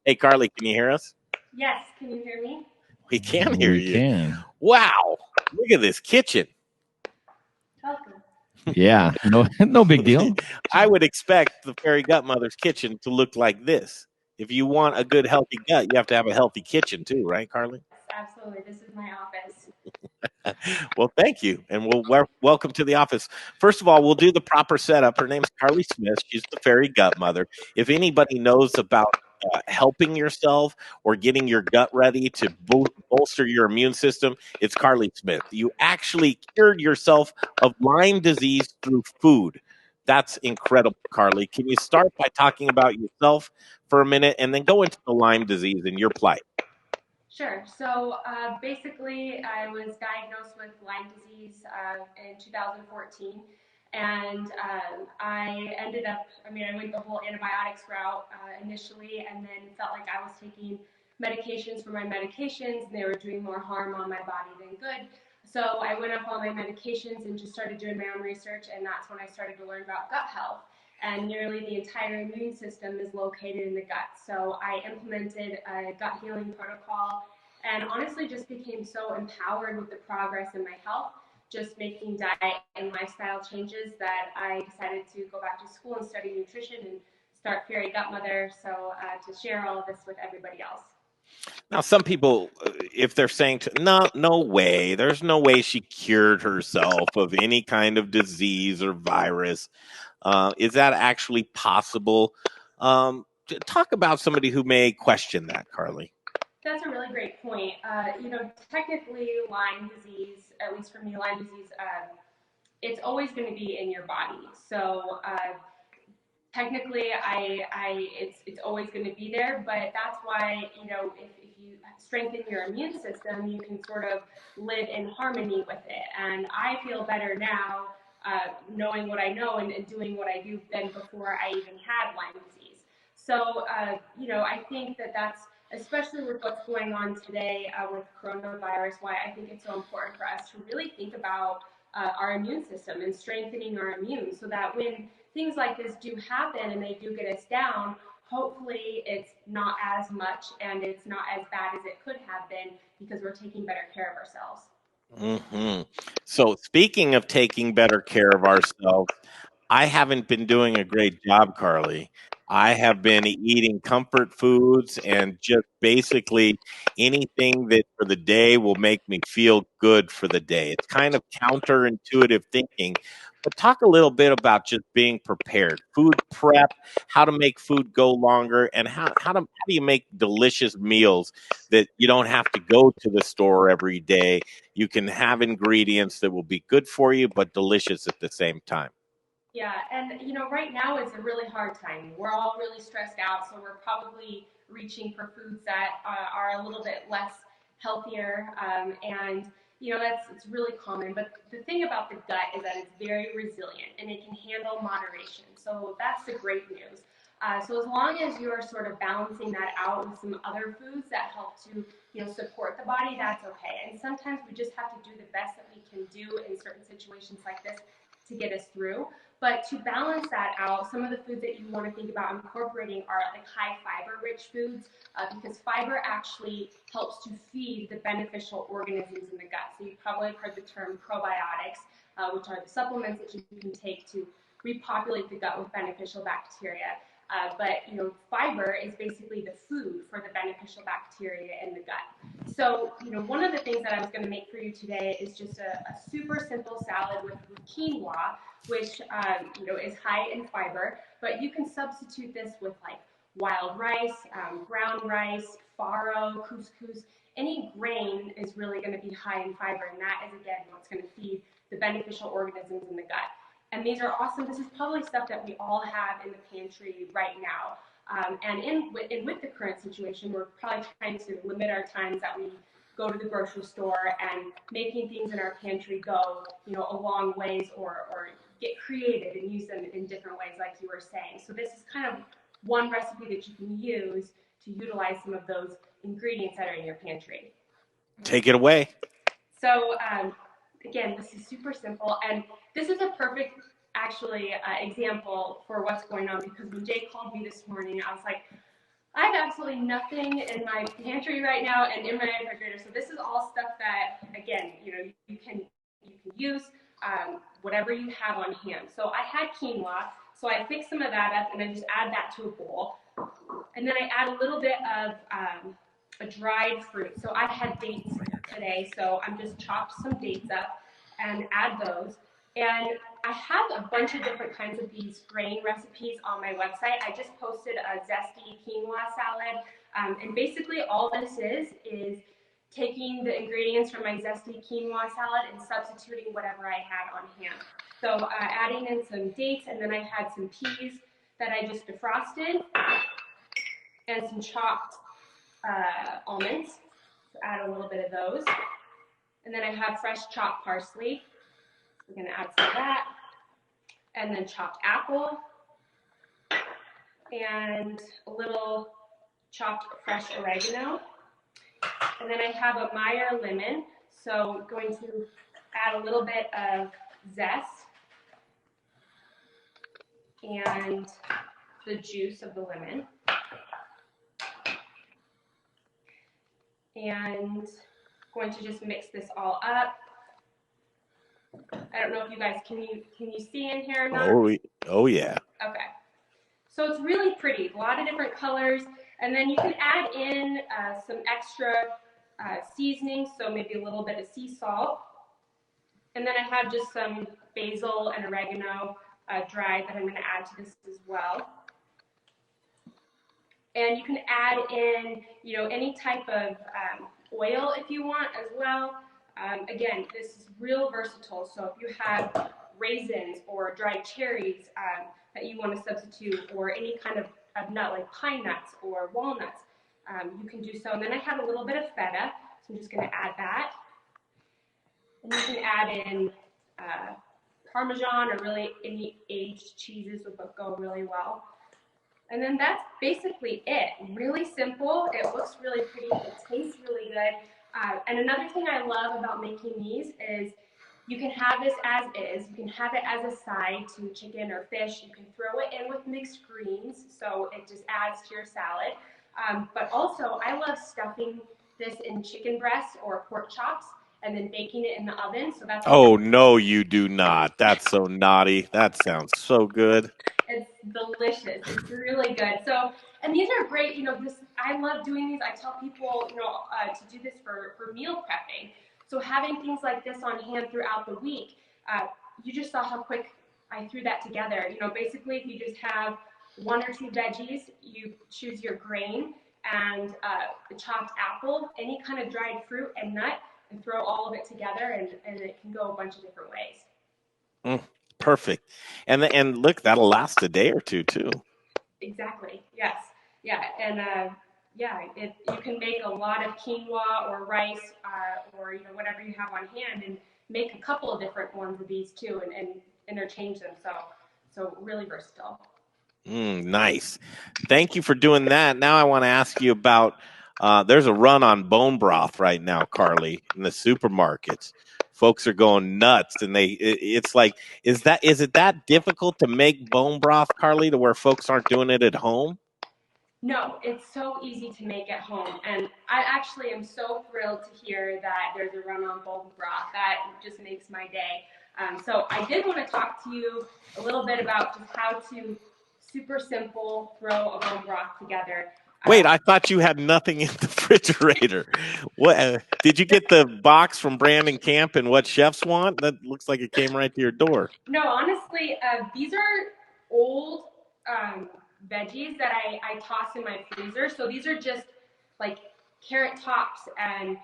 Hey, Carly, can you hear us? Yes, can you hear me? We can hear We you. can. Wow. Look at this kitchen. Welcome. Yeah. No big deal. I would expect the fairy godmother's kitchen to look like this. If you want a good, healthy gut, you have to have a healthy kitchen too, right, Carly? Yes, absolutely. This is my office. Well, thank you. And welcome to the office. First of all, we'll do the proper setup. Her name's Carly Smith. She's the fairy gut mother. If anybody knows about helping yourself or getting your gut ready to bolster your immune system, it's Carly Smith. You actually cured yourself of Lyme disease through food. That's incredible, Carly. Can you start by talking about yourself for a minute and then go into the Lyme disease and your plight? Sure. So basically, I was diagnosed with Lyme disease in 2014. And I went the whole antibiotics route initially, and then felt like I was taking medications for my medications, and they were doing more harm on my body than good. So I went off all my medications and just started doing my own research, and that's when I started to learn about gut health. And nearly the entire immune system is located in the gut. So I implemented a gut healing protocol and honestly just became so empowered with the progress in my health, just making diet and lifestyle changes, that I decided to go back to school and study nutrition and start Fairy Gut Mother, so to share all of this with everybody else. Now, some people, if they're saying, no way, there's no way she cured herself of any kind of disease or virus. Is that actually possible? Talk about somebody who may question that, Carly. That's a really great point. Technically, Lyme disease, at least for me, Lyme disease, it's always going to be in your body. So technically, it's always going to be there. But that's why if you strengthen your immune system, you can sort of live in harmony with it. And I feel better now, knowing what I know and doing what I do than before I even had Lyme disease. So I think that that's especially with what's going on today with coronavirus. Why I think it's so important for us to really think about our immune system and strengthening our immune, so that when things like this do happen and they do get us down, hopefully it's not as much and it's not as bad as it could have been, because we're taking better care of ourselves. Hmm. So, speaking of taking better care of ourselves, I haven't been doing a great job, Carly. I have been eating comfort foods and just basically anything that for the day will make me feel good for the day. It's kind of counterintuitive thinking, but talk a little bit about just being prepared, food prep, how to make food go longer, and how do you make delicious meals that you don't have to go to the store every day. You can have ingredients that will be good for you, but delicious at the same time. Yeah, and right now it's a really hard time. We're all really stressed out, so we're probably reaching for foods that are a little bit less healthier, and that's it's really common. But the thing about the gut is that it's very resilient and it can handle moderation. So that's the great news. So as long as you're sort of balancing that out with some other foods that help to support the body, that's okay. And sometimes we just have to do the best that we can do in certain situations like this to get us through. But to balance that out, some of the foods that you want to think about incorporating are like high fiber rich foods, because fiber actually helps to feed the beneficial organisms in the gut. So you've probably heard the term probiotics, which are the supplements that you can take to repopulate the gut with beneficial bacteria. But fiber is basically the food for the beneficial bacteria in the gut. So one of the things that I was going to make for you today is just a super simple salad with quinoa, which is high in fiber. But you can substitute this with like wild rice, brown rice, farro, couscous. Any grain is really going to be high in fiber, and that is again what's going to feed the beneficial organisms in the gut. And these are awesome. This is probably stuff that we all have in the pantry right now. And with the current situation, we're probably trying to limit our times that we go to the grocery store, and making things in our pantry go, a long ways, or get creative and use them in different ways, like you were saying. So this is kind of one recipe that you can use to utilize some of those ingredients that are in your pantry. Take it away. So again, this is super simple, and this is a perfect actually example for what's going on, because when Jay called me this morning, I was like, I have absolutely nothing in my pantry right now and in my refrigerator. So this is all stuff that, again, you can use whatever you have on hand. So I had quinoa, so I fix some of that up and I just add that to a bowl, and then I add a little bit of a dried fruit. So I had dates today, so I'm just chopped some dates up and add those. And I have a bunch of different kinds of these grain recipes on my website. I just posted a zesty quinoa salad. And basically all this is taking the ingredients from my zesty quinoa salad and substituting whatever I had on hand. So adding in some dates, and then I had some peas that I just defrosted, and some chopped almonds. So add a little bit of those. And then I have fresh chopped parsley. We're going to add some of that. And then chopped apple. And a little chopped fresh oregano. And then I have a Meyer lemon. So going to add a little bit of zest and the juice of the lemon. And going to just mix this all up. I don't know if you guys can you see in here or not? Oh yeah. Okay. So it's really pretty, a lot of different colors, and then you can add in some extra seasonings, so maybe a little bit of sea salt. And then I have just some basil and oregano dried that I'm going to add to this as well. And you can add in, any type of oil if you want as well. Again, this is real versatile. So if you have raisins or dried cherries that you want to substitute, or any kind of nut like pine nuts or walnuts, you can do so. And then I have a little bit of feta, so I'm just going to add that. And you can add in Parmesan, or really any aged cheeses would go really well. And then that's basically it. Really simple. It looks really pretty. It tastes really good. And another thing I love about making these is you can have this as is. You can have it as a side to chicken or fish. You can throw it in with mixed greens, so it just adds to your salad. But also, I love stuffing this in chicken breasts or pork chops and then baking it in the oven. So that's no, you do not. That's so naughty. That sounds so good. It's delicious. It's really good. So, and these are great. I love doing these. I tell people, to do this for meal prepping. So having things like this on hand throughout the week, you just saw how quick I threw that together. Basically, if you just have one or two veggies, you choose your grain and the chopped apple, any kind of dried fruit and nut, and throw all of it together, and it can go a bunch of different ways. Perfect. And look, that'll last a day or two too. Exactly. Yes. Yeah. And you can make a lot of quinoa or rice, or whatever you have on hand, and make a couple of different ones of these too, and interchange them. So really versatile. Nice. Thank you for doing that. Now I want to ask you about. There's a run on bone broth right now, Carly, in the supermarkets. Folks are going nuts, and it's like, is it that difficult to make bone broth, Carly, to where folks aren't doing it at home? No, it's so easy to make at home, and I actually am so thrilled to hear that there's a run on bone broth. That just makes my day. So I did want to talk to you a little bit about just how to super simple throw a bone broth together. Wait, I thought you had nothing in the refrigerator. What did you get the box from Brandon Camp and What Chefs Want? That looks like it came right to your door. No, honestly, these are old veggies that I toss in my freezer. So these are just like carrot tops and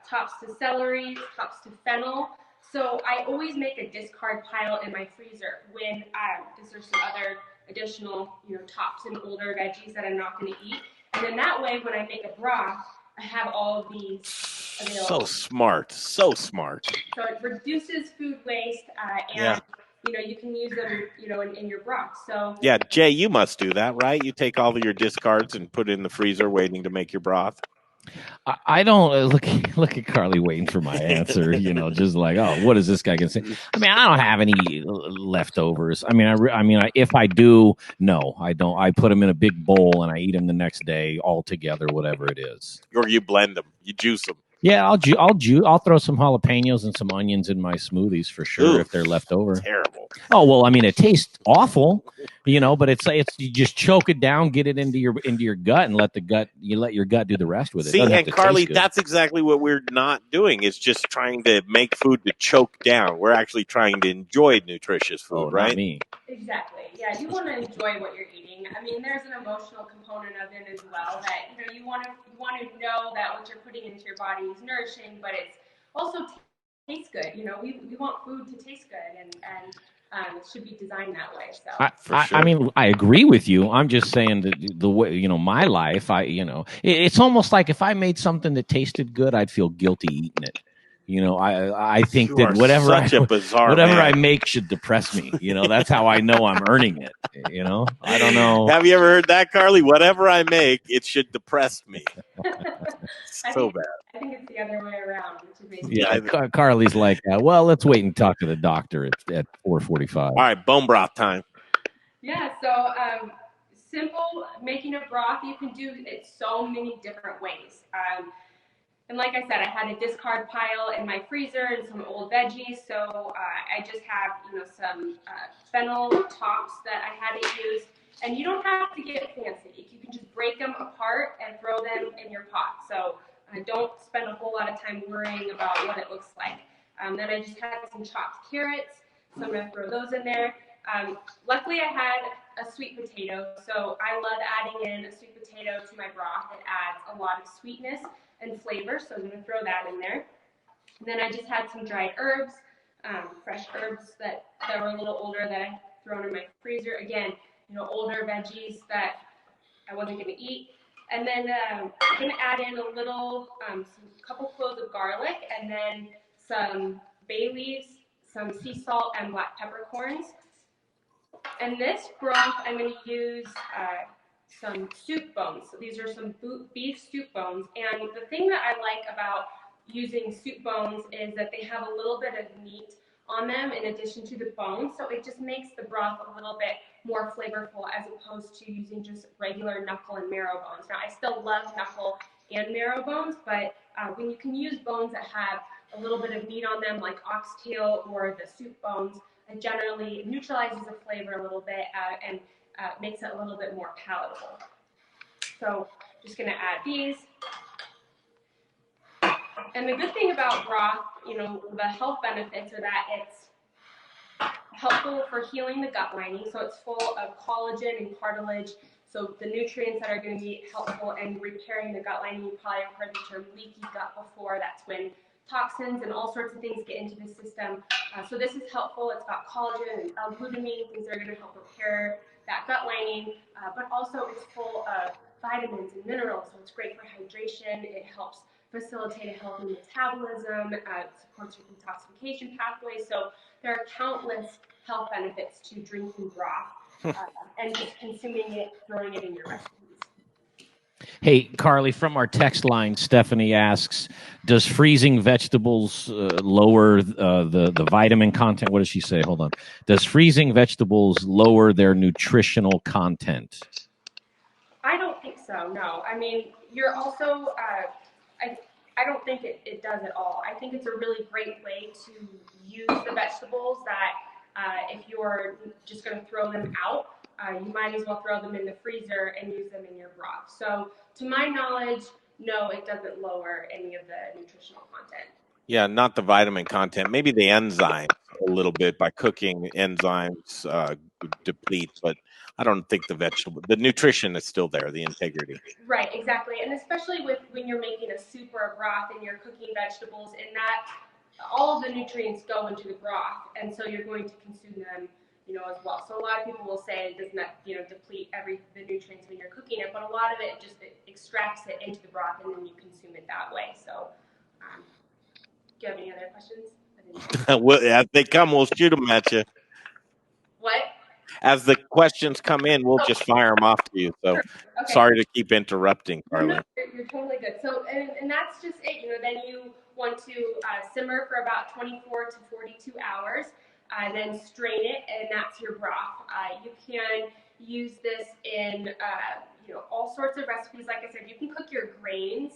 tops to celery, tops to fennel. So I always make a discard pile in my freezer when because there's some other additional tops and older veggies that I'm not going to eat. And then that way, when I make a broth, I have all of these available. So smart. So smart. So it reduces food waste, and you can use them, in your broth. So yeah, Jay, you must do that, right? You take all of your discards and put it in the freezer, waiting to make your broth. I don't look at Carly waiting for my answer. Just like, oh, what is this guy gonna say? I mean, I don't have any leftovers. I mean, if I do, no, I don't. I put them in a big bowl and I eat them the next day all together, whatever it is. Or you blend them, you juice them. Yeah, I'll throw some jalapenos and some onions in my smoothies for sure. Ooh, if they're left over. Terrible. Oh well, I mean, it tastes awful, but it's you just choke it down, get it into your gut, and let your gut do the rest with it. See, and Carly, that's exactly what we're not doing. Is just trying to make food to choke down. We're actually trying to enjoy nutritious food, right? Not me. Exactly. Yeah, you want to enjoy what you're eating. I mean, there's an emotional component of it as well. That you want to know that what you're putting into your body is nourishing, but it's also tastes good. We want food to taste good, and it should be designed that way. So I mean, I agree with you. I'm just saying that the way my life, it's almost like if I made something that tasted good, I'd feel guilty eating it. I think that whatever I make should depress me. That's how I know I'm earning it. I don't know. Have you ever heard that, Carly? Whatever I make, it should depress me. So bad. I think it's the other way around. Carly's like, well, let's wait and talk to the doctor at 4:45. All right, bone broth time. Yeah, so simple making a broth. You can do it so many different ways. And like I said, I had a discard pile in my freezer and some old veggies, so I just have some fennel tops that I had to use. And you don't have to get fancy. You can just break them apart and throw them in your pot. So don't spend a whole lot of time worrying about what it looks like. Then I just had some chopped carrots, so I'm going to throw those in there. Luckily, I had a sweet potato, so I love adding in a sweet potato to my broth. It adds a lot of sweetness and flavor, so I'm going to throw that in there. And then I just had some dried herbs, fresh herbs that were a little older that I thrown in my freezer. Again, older veggies that I wasn't going to eat. And then I'm going to add in a little, couple cloves of garlic, and then some bay leaves, some sea salt, and black peppercorns. And this broth, I'm going to use some soup bones. So these are some beef soup bones. And the thing that I like about using soup bones is that they have a little bit of meat on them in addition to the bones. So it just makes the broth a little bit more flavorful as opposed to using just regular knuckle and marrow bones. Now, I still love knuckle and marrow bones, but when you can use bones that have a little bit of meat on them, like oxtail or the soup bones, it generally neutralizes the flavor a little bit and makes it a little bit more palatable. So just going to add these. And the good thing about broth, the health benefits are that it's helpful for healing the gut lining. So it's full of collagen and cartilage. So the nutrients that are going to be helpful in repairing the gut lining. You probably have heard the term leaky gut before. That's when toxins and all sorts of things get into the system. So this is helpful. It's got collagen and L-glutamine, things that are going to help repair that gut lining. But also it's full of vitamins and minerals. So it's great for hydration. It helps facilitate a healthy metabolism. It supports your detoxification pathway. So there are countless health benefits to drinking broth and just consuming it, throwing it in your recipes. Hey, Carly, from our text line, Stephanie asks, does freezing vegetables lower the vitamin content? What does she say? Hold on. Does freezing vegetables lower their nutritional content? I don't think so, no. I mean, you're also, I don't think it does at all. I think it's a really great way to use the vegetables that if you're just going to throw them out, you might as well throw them in the freezer and use them in your broth. So to my knowledge, no, it doesn't lower any of the nutritional content. Yeah, not the vitamin content. Maybe the enzymes a little bit by cooking. Enzymes deplete, but I don't think the nutrition is still there, the integrity. Right, exactly. And especially when you're making a soup or a broth and you're cooking vegetables, in that all of the nutrients go into the broth, and so you're going to consume them, as well. So a lot of people will say it does not, deplete the nutrients when you're cooking it, but a lot of it just extracts it into the broth, and then you consume it that way. So, do you have any other questions? Well, as they come, we'll shoot them at you. What? as the questions come in, we'll just fire them off to you. So Okay. sorry to keep interrupting, Carly. No, you're totally good. So, and that's just it. Then you want to simmer for about 24 to 42 hours, then strain it, and that's your broth. You can use this in all sorts of recipes. Like I said, you can cook your grains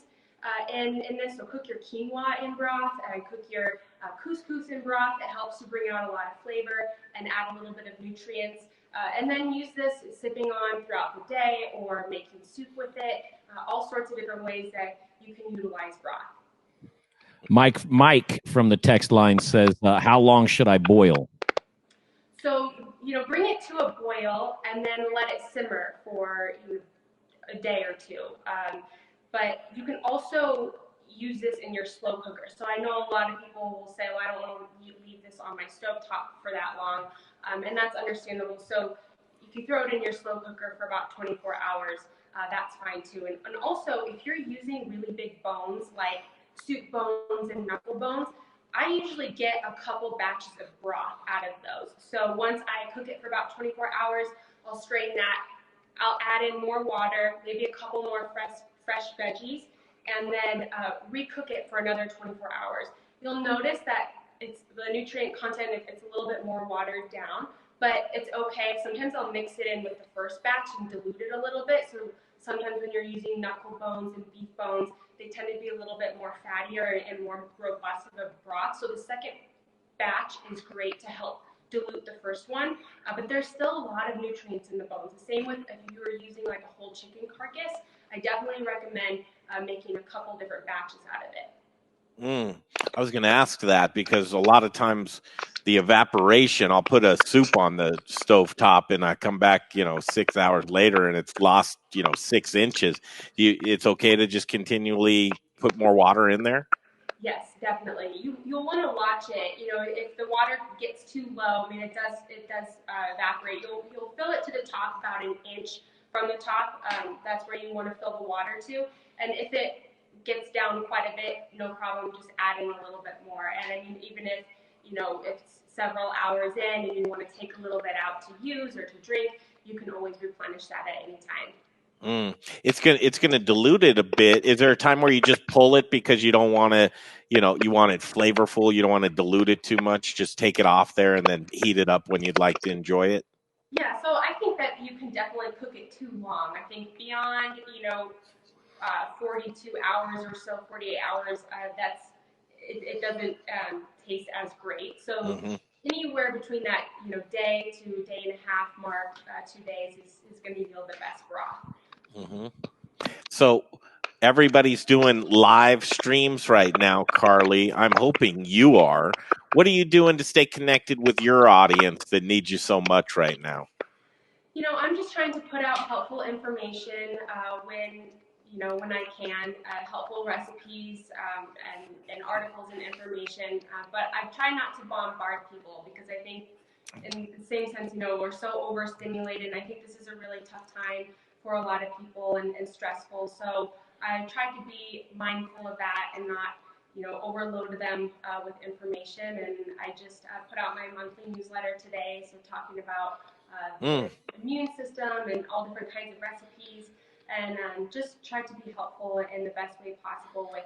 in this. So cook your quinoa in broth, and cook your couscous in broth. It helps to bring out a lot of flavor and add a little bit of nutrients. And then use this sipping on throughout the day or making soup with it. All sorts of different ways that you can utilize broth. Mike from the text line says, how long should I boil? So, bring it to a boil and then let it simmer for a day or two. But you can also use this in your slow cooker. So I know a lot of people will say, well, I don't want to leave this on my stovetop for that long. And that's understandable. So if you throw it in your slow cooker for about 24 hours, that's fine too. And also, if you're using really big bones, like soup bones and knuckle bones, I usually get a couple batches of broth out of those. So once I cook it for about 24 hours, I'll strain that. I'll add in more water, maybe a couple more fresh veggies, and then recook it for another 24 hours. You'll notice that the nutrient content, it's a little bit more watered down, but it's okay. Sometimes I'll mix it in with the first batch and dilute it a little bit. So sometimes when you're using knuckle bones and beef bones, they tend to be a little bit more fattier and more robust of a broth. So the second batch is great to help dilute the first one, but there's still a lot of nutrients in the bones. The same with if you were using like a whole chicken carcass, I definitely recommend making a couple different batches out of it. I was going to ask that because a lot of times the evaporation, I'll put a soup on the stove top and I come back, 6 hours later and it's lost, 6 inches. It's okay to just continually put more water in there? Yes, definitely. You'll want to watch it. If the water gets too low, it does evaporate. You'll fill it to the top about an inch from the top. That's where you want to fill the water to. And if it gets down quite a bit, no problem, just adding a little bit more. And I mean, even if it's several hours in and you want to take a little bit out to use or to drink, you can always replenish that at any time. It's gonna dilute it a bit. Is there a time where you just pull it because you don't want to, you want it flavorful, you don't want to dilute it too much, just take it off there and then heat it up when you'd like to enjoy it? Yeah, so I think that you can definitely cook it too long. I think beyond, 42 hours or so, 48 hours, it doesn't taste as great. So anywhere between that, day to day and a half mark, 2 days is going to yield the best broth. So everybody's doing live streams right now, Carly. I'm hoping you are. What are you doing to stay connected with your audience that needs you so much right now? I'm just trying to put out helpful information when I can, helpful recipes and articles and information. But I try not to bombard people because I think in the same sense, we're so overstimulated. And I think this is a really tough time for a lot of people and stressful. So I try to be mindful of that and not, overload them with information. And I just put out my monthly newsletter today. So talking about the immune system and all different kinds of recipes. And just try to be helpful in the best way possible with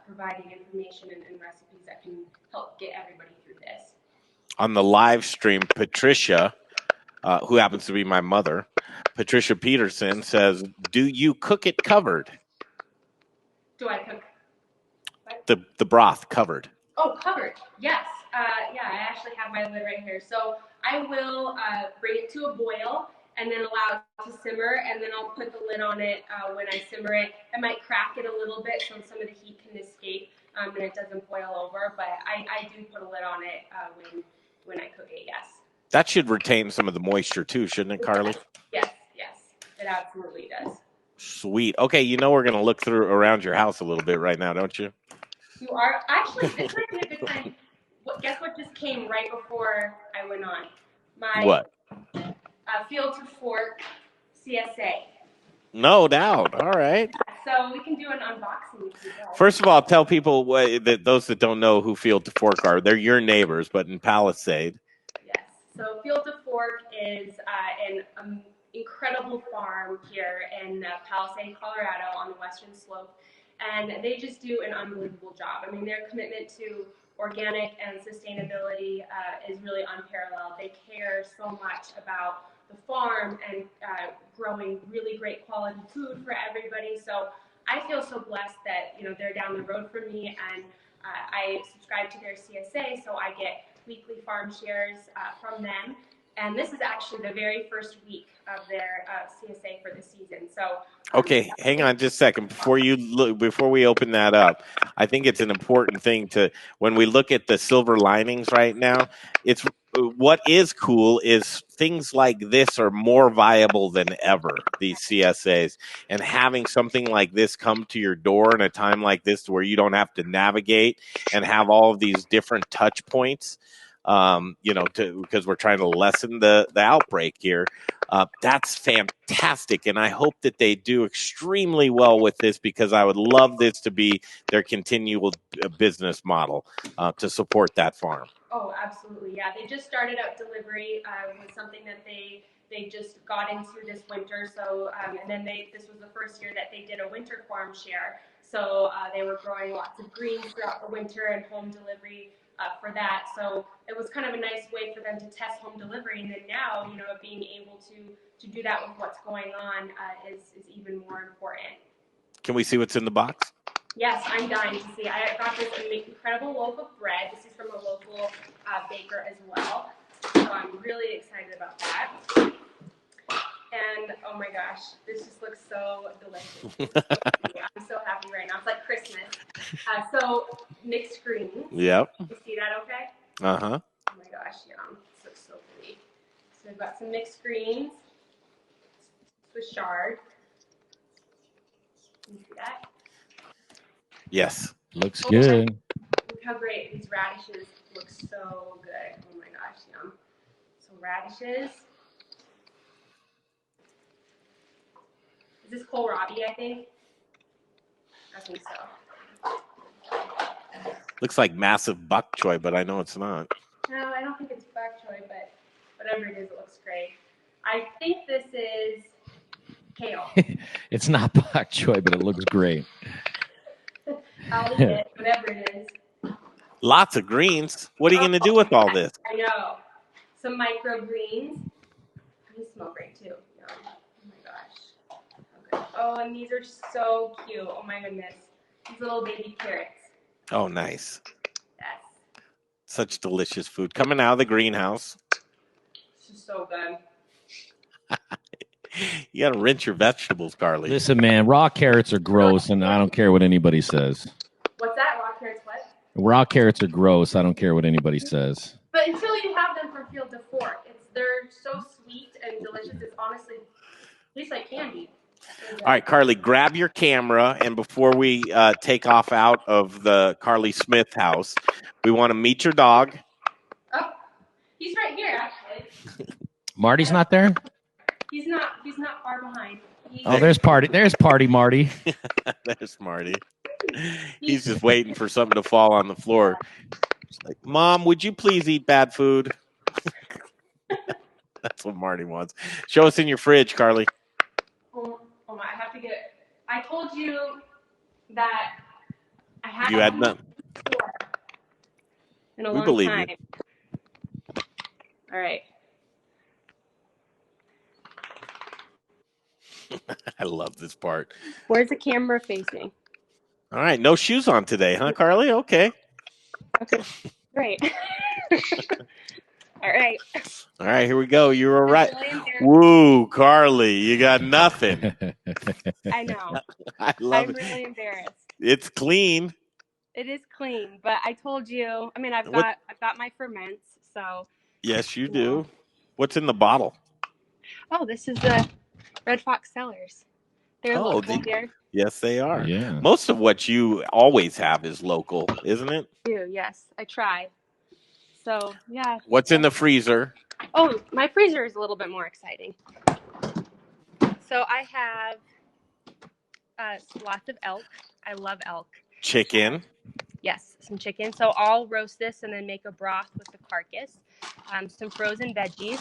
providing information and recipes that can help get everybody through this. On the live stream, Patricia, who happens to be my mother, Patricia Peterson says, do you cook it covered? Do I cook? What? The broth covered. Oh, covered. Yes. Yeah, I actually have my lid right here. So I will bring it to a boil and then allow it to simmer, and then I'll put the lid on it when I simmer it. I might crack it a little bit so some of the heat can escape and it doesn't boil over, but I do put a lid on it when I cook it, yes. That should retain some of the moisture too, shouldn't it, Carly? Yes, it absolutely does. Sweet. Okay, we're going to look around your house a little bit right now, don't you? You are? Actually, this might be a good time. Guess what just came right before I went on? What? Field to fork CSA. No doubt. All right. So we can do an unboxing. First of all, tell people that those that don't know who Field to Fork are. They're your neighbors, but in Palisade. Yes. So Field to Fork is an incredible farm here in Palisade, Colorado on the western slope. And they just do an unbelievable job. I mean, their commitment to organic and sustainability is really unparalleled. They care so much about the farm and growing really great quality food for everybody. So I feel so blessed that they're down the road from me, and I subscribe to their CSA, so I get weekly farm shares from them. And this is actually the very first week of their CSA for the season. So okay, hang on just a second before we open that up. I think it's an important thing when we look at the silver linings right now. It's what is cool is things like this are more viable than ever. These CSAs, and having something like this come to your door in a time like this, where you don't have to navigate and have all of these different touch points. Because we're trying to lessen the outbreak here. That's fantastic, and I hope that they do extremely well with this, because I would love this to be their continual business model to support that farm. Oh, absolutely, yeah. They just started up delivery with something that they just got into this winter. So, and then this was the first year that they did a winter farm share. So they were growing lots of greens throughout the winter and home delivery for that. So it was kind of a nice way for them to test home delivery. And then now, being able to do that with what's going on is even more important. Can we see what's in the box? Yes, I'm dying to see. I got this incredible loaf of bread. This is from a local baker as well. So I'm really excited about that. And oh my gosh, this just looks so delicious. I'm so happy right now. It's like Christmas. So mixed greens. Yep. You see that okay? Uh-huh. Oh my gosh, yum. This looks so pretty. So we've got some mixed greens, Swiss chard. Can you see that? Yes. Looks good. Look how great. These radishes look so good. Oh my gosh, yum. So radishes. Is this kohlrabi, I think? I think so. Looks like massive bok choy, but I know it's not. No, I don't think it's bok choy, but whatever it is, it looks great. I think this is kale. It's not bok choy, but it looks great. I'll eat it, whatever it is. Lots of greens. What are you going to do with all this? I know. Some microgreens. These smell great too. Yum. Oh my gosh. Okay. Oh, and these are so cute. Oh my goodness. These little baby carrots. Oh, nice. Yes. Such delicious food coming out of the greenhouse. This is so good. You got to rinse your vegetables, Carly. Listen, man, raw carrots are gross, and I don't care what anybody says. What's that? Raw carrots what? Raw carrots are gross. I don't care what anybody says. But until you have them from Field to Fork, they're so sweet and delicious. It's honestly tastes like candy. All right, Carly, grab your camera, and before we take off out of the Carly Smith house, we want to meet your dog. Oh, he's right here, actually. Marty's not there? He's not far behind. There's Party. There's Party Marty. There's Marty. He's just waiting for something to fall on the floor. He's like, Mom, would you please eat bad food? That's what Marty wants. Show us in your fridge, Carly. Oh my, I have to get. I told you that I had. You had none. In a We long believe time. you. All right. I love this part. Where's the camera facing? All right, no shoes on today, huh, Carly? Okay. Okay, great. All right. All right, here we go. You were right. Woo, Carly, you got nothing. I know. I love it. I'm really embarrassed. It's clean. It is clean, but I told you. I mean, I've got my ferments, so. Yes, you do. What's in the bottle? Oh, this is the Red Fox Cellars. They're local here. Yes, they are. Yeah. Most of what you always have is local, isn't it? I do, yes. I try. So, yeah. What's in the freezer? Oh, my freezer is a little bit more exciting. So I have lots of elk. I love elk. Chicken. Yes, some chicken. So I'll roast this and then make a broth with the carcass. some frozen veggies,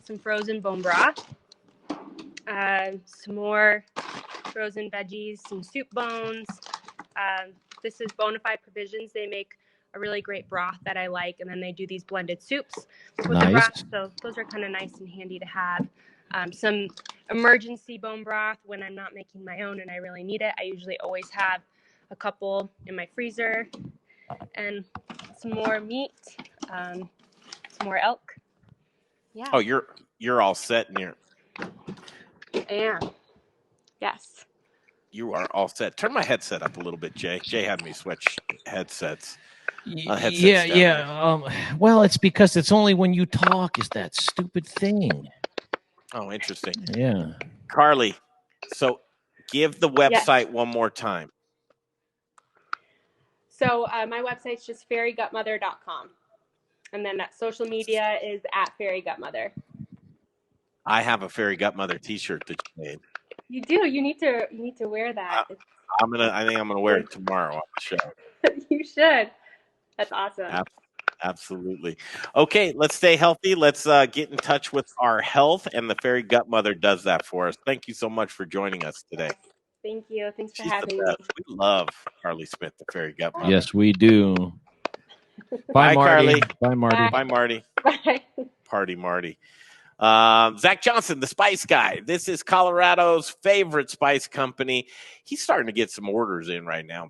some frozen bone broth, some more frozen veggies, some soup bones. This is Bonafide Provisions. They make a really great broth that I like, and then they do these blended soups with the broth, so those are kind of nice and handy to have. Some emergency bone broth when I'm not making my own and I really need it. I usually always have a couple in my freezer, and some more meat, some more elk. Yeah. Oh, you're all set in here. I am. Yes. You are all set. Turn my headset up a little bit, Jay. Jay had me switch headsets. Well, it's because it's only when you talk is that stupid thing. Oh, interesting. Yeah. Carly, so give the website one more time. So my website's just fairygutmother.com. And then social media is at fairygutmother. I have a Fairy Gutmother t-shirt that you made. You do. You need to wear that. I think I'm gonna wear it tomorrow on the show. You should. That's awesome. Absolutely. Okay, let's stay healthy. Let's get in touch with our health, and the Fairy Gutmother does that for us. Thank you so much for joining us today. Thank you. Thanks for having me. We love Carly Smith, the Fairy Gutmother. Yes, we do. Bye, Marty. Carly. Bye, Marty. Bye, Marty. Bye. Party, Marty. Zach Johnson, the Spice Guy. This is Colorado's favorite spice company. He's starting to get some orders in right now.